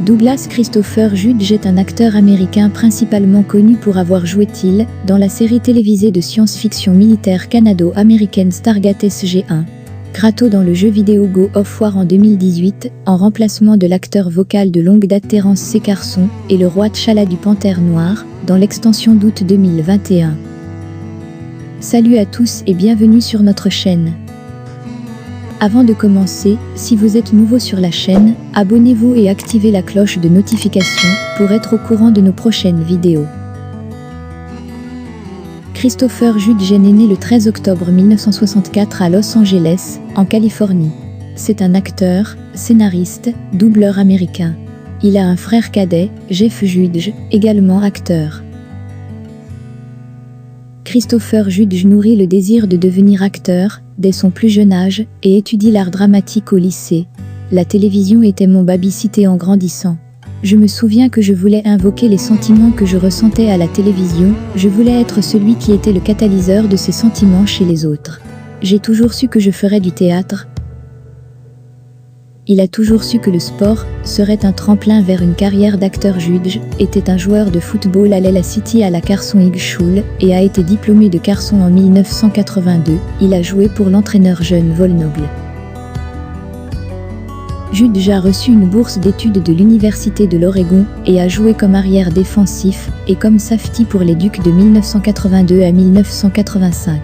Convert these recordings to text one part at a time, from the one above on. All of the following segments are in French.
Douglas Christopher Judge est un acteur américain principalement connu pour avoir joué Teal dans la série télévisée de science-fiction militaire canado-américaine Stargate SG-1. Kratos dans le jeu vidéo God of War en 2018, en remplacement de l'acteur vocal de longue date Terrence C. Carson, et le roi T'Challa du Panthère Noir, dans l'extension d'août 2021. Salut à tous et bienvenue sur notre chaîne. Avant de commencer, si vous êtes nouveau sur la chaîne, abonnez-vous et activez la cloche de notification pour être au courant de nos prochaines vidéos. Christopher Judge est né le 13 octobre 1964 à Los Angeles, en Californie. C'est un acteur, scénariste, doubleur américain. Il a un frère cadet, Jeff Judge, également acteur. Christopher Judge nourrit le désir de devenir acteur dès son plus jeune âge et étudie l'art dramatique au lycée. La télévision était mon baby-cité en grandissant. Je me souviens que je voulais invoquer les sentiments que je ressentais à la télévision, je voulais être celui qui était le catalyseur de ces sentiments chez les autres. J'ai toujours su que je ferais du théâtre. Il a toujours su que le sport serait un tremplin vers une carrière d'acteur. Judge était un joueur de football à la City à la Carson High School et a été diplômé de Carson en 1982. Il a joué pour l'entraîneur John Volnogle. Judge a reçu une bourse d'études de l'Université de l'Oregon et a joué comme arrière défensif et comme safety pour les Ducks de 1982 à 1985.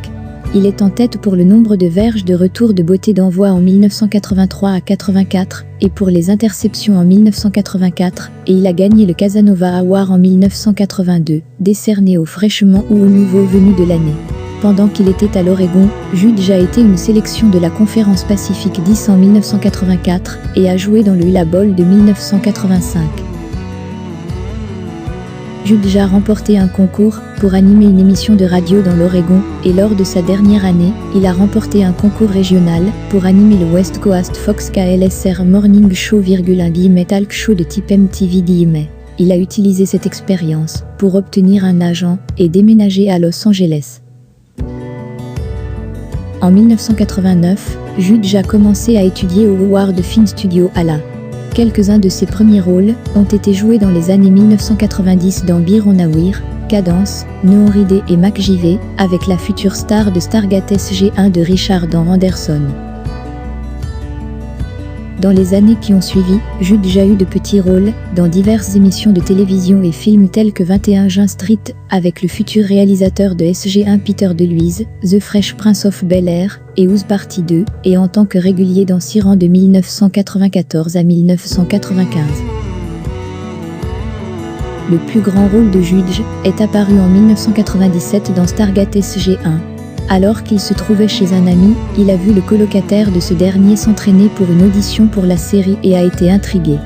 Il est en tête pour le nombre de verges de retour de beauté d'envoi en 1983 à 84 et pour les interceptions en 1984 et il a gagné le Casanova Award en 1982, décerné aux fraîchement ou aux nouveaux venus de l'année. Pendant qu'il était à l'Oregon, Judge a été une sélection de la Conférence Pacifique 10 en 1984 et a joué dans le Hula Bowl de 1985. Judge a remporté un concours pour animer une émission de radio dans l'Oregon et lors de sa dernière année, il a remporté un concours régional pour animer le West Coast Fox KLSR Morning Show _ talk show de type MTV. Il a utilisé cette expérience pour obtenir un agent et déménager à Los Angeles. En 1989, Judge a commencé à étudier au Howard Film Studio à la. Quelques-uns de ses premiers rôles ont été joués dans les années 1990 dans Beer on a Weir, Cadence, Nooride et McGivey, avec la future star de Stargate SG-1 de Richard Dan Anderson. Dans les années qui ont suivi, Judge a eu de petits rôles dans diverses émissions de télévision et films tels que 21 Jump Street, avec le futur réalisateur de SG-1 Peter DeLuise, The Fresh Prince of Bel-Air et House Party 2, et en tant que régulier dans Siran de 1994 à 1995. Le plus grand rôle de Judge est apparu en 1997 dans Stargate SG-1. Alors qu'il se trouvait chez un ami, il a vu le colocataire de ce dernier s'entraîner pour une audition pour la série et a été intrigué.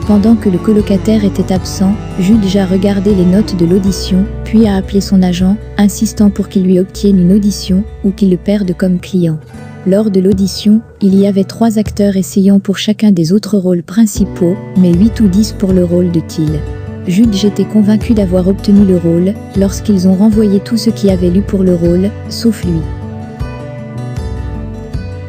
Pendant que le colocataire était absent, Judge a regardé les notes de l'audition, puis a appelé son agent, insistant pour qu'il lui obtienne une audition ou qu'il le perde comme client. Lors de l'audition, il y avait 3 acteurs essayant pour chacun des autres rôles principaux, mais 8 ou 10 pour le rôle de Teal. Judge était convaincu d'avoir obtenu le rôle lorsqu'ils ont renvoyé tous ceux qui avaient lu pour le rôle, sauf lui.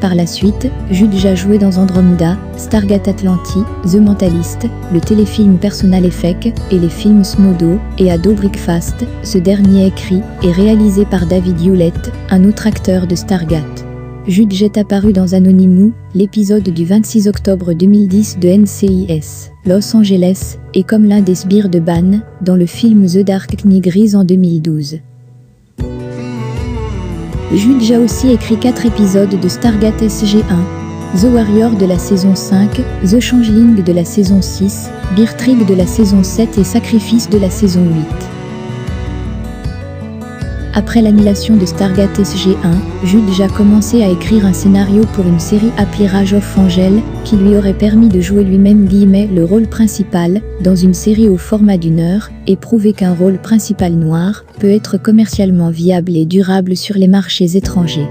Par la suite, Judge a joué dans Andromeda, Stargate Atlantis, The Mentalist, le téléfilm Personal Effect et les films Smodo et Ado Breakfast, ce dernier écrit et réalisé par David Hewlett, un autre acteur de Stargate. Judge est apparu dans Anonymous, l'épisode du 26 octobre 2010 de NCIS, Los Angeles, et comme l'un des sbires de Ban, dans le film The Dark Knight en 2012. Judge a aussi écrit 4 épisodes de Stargate SG-1, The Warrior de la saison 5, The Changeling de la saison 6, Bear Trip de la saison 7 et Sacrifice de la saison 8. Après l'annulation de Stargate SG-1, Judge a commencé à écrire un scénario pour une série appelée Rage of Angel, qui lui aurait permis de jouer lui-même le rôle principal, dans une série au format d'1 heure, et prouver qu'un rôle principal noir peut être commercialement viable et durable sur les marchés étrangers.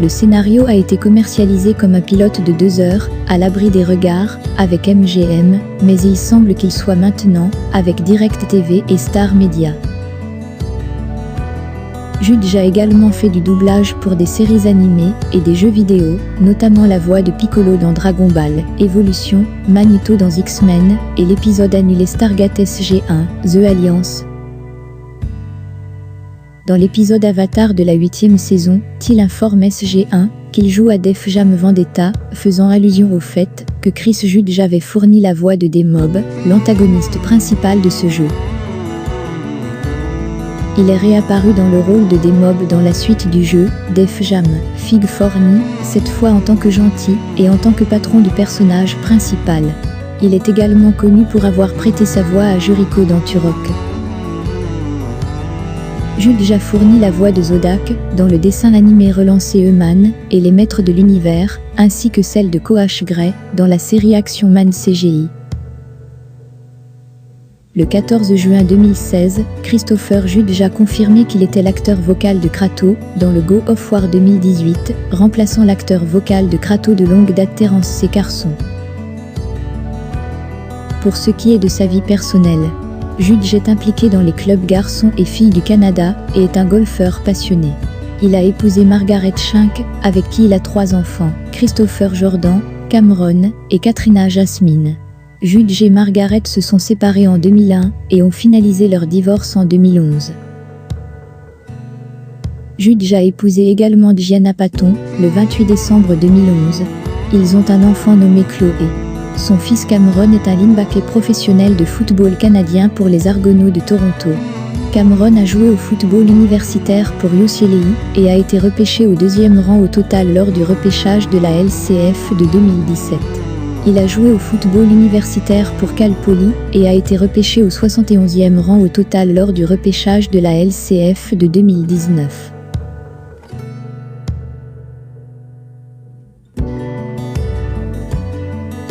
Le scénario a été commercialisé comme un pilote de 2 heures, à l'abri des regards, avec MGM, mais il semble qu'il soit maintenant, avec Direct TV et Star Media. Jude a également fait du doublage pour des séries animées et des jeux vidéo, notamment la voix de Piccolo dans Dragon Ball, Evolution, Magneto dans X-Men, et l'épisode annulé Stargate SG-1, The Alliance. Dans l'épisode Avatar de la 8e saison, Teal informe SG-1 qu'il joue à Def Jam Vendetta, faisant allusion au fait que Chris Jude avait fourni la voix de D-Mob, l'antagoniste principal de ce jeu. Il est réapparu dans le rôle de D-Mob dans la suite du jeu, Def Jam, Fig 4 Me, cette fois en tant que gentil et en tant que patron du personnage principal. Il est également connu pour avoir prêté sa voix à Jericho dans Turok. Jude a fourni la voix de Zodak dans le dessin animé relancé Human et les Maîtres de l'Univers, ainsi que celle de Coach Gray dans la série Action Man CGI. Le 14 juin 2016, Christopher Jude a confirmé qu'il était l'acteur vocal de Kratos dans le God of War 2018, remplaçant l'acteur vocal de Kratos de longue date Terence C. Carson. Pour ce qui est de sa vie personnelle, Jude est impliqué dans les clubs garçons et filles du Canada et est un golfeur passionné. Il a épousé Margaret Schenck, avec qui il a 3 enfants, Christopher Jordan, Cameron et Katrina Jasmine. Jude et Margaret se sont séparés en 2001 et ont finalisé leur divorce en 2011. Jude a épousé également Gianna Patton, le 28 décembre 2011. Ils ont un enfant nommé Chloé. Son fils Cameron est un linebacker professionnel de football canadien pour les Argonauts de Toronto. Cameron a joué au football universitaire pour UCLA et a été repêché au 2e rang au total lors du repêchage de la LCF de 2017. Il a joué au football universitaire pour Cal Poly et a été repêché au 71e rang au total lors du repêchage de la LCF de 2019.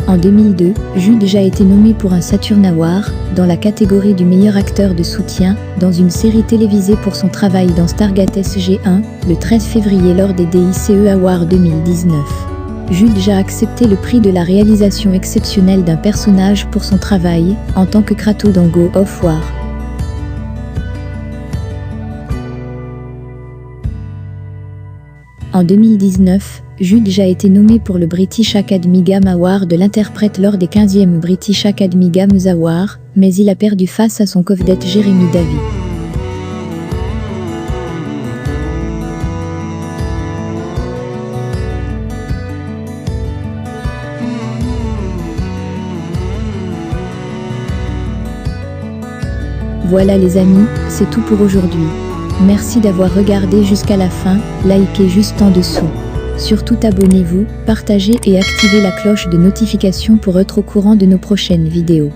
En 2002, Jude a été nommé pour un Saturn Award, dans la catégorie du meilleur acteur de soutien, dans une série télévisée pour son travail dans Stargate SG-1, le 13 février lors des DICE Awards 2019. Jude a accepté le prix de la réalisation exceptionnelle d'un personnage pour son travail, en tant que Kratos dans God of War. En 2019, Jude a été nommé pour le British Academy Game Award de l'interprète lors des 15e British Academy Games Awards, mais il a perdu face à son co-vedette Jeremy Davi. Voilà les amis, c'est tout pour aujourd'hui. Merci d'avoir regardé jusqu'à la fin, likez juste en dessous. Surtout abonnez-vous, partagez et activez la cloche de notification pour être au courant de nos prochaines vidéos.